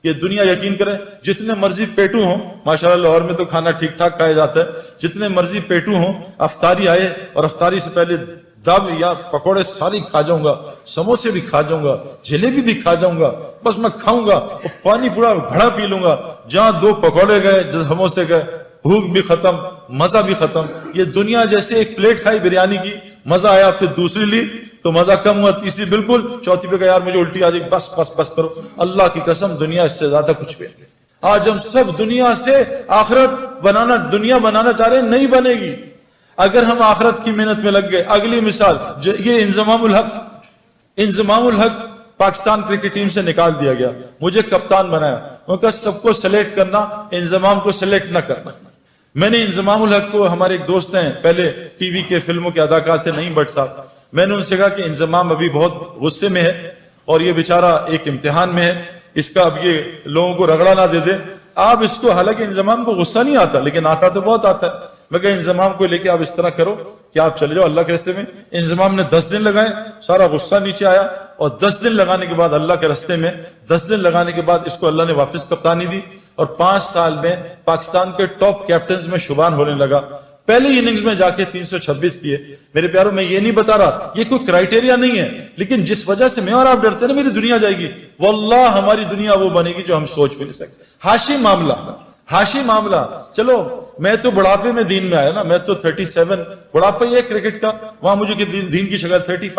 یہ دنیا یقین کریں جتنے مرضی پیٹو ہوں، ماشاءاللہ لاہور میں تو کھانا ٹھیک ٹھاک کھایا جاتا ہے، جتنے مرضی پیٹو ہوں، افطاری آئے اور افطاری سے پہلے دب یا پکوڑے ساری کھا جاؤں گا، سموسے بھی کھا جاؤں گا، جلیبی بھی کھا جاؤں گا، بس میں کھاؤں گا اور پانی پورا گھڑا پی لوں گا، جہاں 2 پکوڑے گئے سموسے گئے بھوک بھی ختم، مزہ بھی ختم۔ یہ دنیا جیسے ایک پلیٹ کھائی بریانی کی، مزہ آیا، پھر دوسری لی تو مزہ کم ہوا، تیسری بالکل، چوتھی پہ کہا یار مجھے الٹی آ جائے، بس بس بس کرو۔ اللہ کی قسم دنیا اس سے زیادہ کچھ بھی نہیں۔ آج ہم سب دنیا سے آخرت بنانا، دنیا بنانا چاہ رہے ہیں، نہیں بنے گی اگر ہم آخرت کی محنت میں لگ گئے۔ اگلی مثال، یہ انضمام الحق پاکستان کرکٹ ٹیم سے نکال دیا گیا، مجھے کپتان بنایا، ان کا سب کو سلیکٹ کرنا، انضمام کو سلیکٹ نہ کرنا۔ میں نے انضمام الحق کو، ہمارے ایک دوست ہیں پہلے ٹی وی کے فلموں کے اداکار تھے نعیم بٹ صاحب، میں نے ان سے کہا کہ انضمام ابھی بہت غصے میں ہے اور یہ بیچارہ ایک امتحان میں ہے، اس کا اب یہ لوگوں کو رگڑا نہ دے دے، آپ اس کو، حالانکہ انضمام کو غصہ نہیں آتا لیکن آتا تو بہت آتا ہے، میں کہا انضمام کو لے کے آپ اس طرح کرو کہ آپ چلے جاؤ اللہ کے راستے میں۔ انضمام نے 10 دن لگائے، سارا غصہ نیچے آیا، اور 10 دن لگانے کے بعد اللہ کے راستے میں، 10 دن لگانے کے بعد اس کو اللہ نے واپس کپتانی دی، اور 5 سال میں پاکستان کے ٹاپ کیپٹنز میں شمار ہونے لگا۔ پہلی اننگز میں جا کے 326 کیے۔ میرے پیاروں، میں یہ نہیں بتا رہا یہ کوئی کرائیٹیریا نہیں ہے، لیکن جس وجہ سے میں اور آپ ڈرتے ہیں نا میری دنیا جائے گی، واللہ ہماری دنیا وہ بنے گی جو ہم سوچ بھی نہیں سکتے۔ حاشی معاملہ، چلو میں تو بڑھاپے میں دین میں آیا نا، میں تو 37 بڑھاپا ہی ہے کرکٹ کا، وہاں مجھے دین کی شکل 35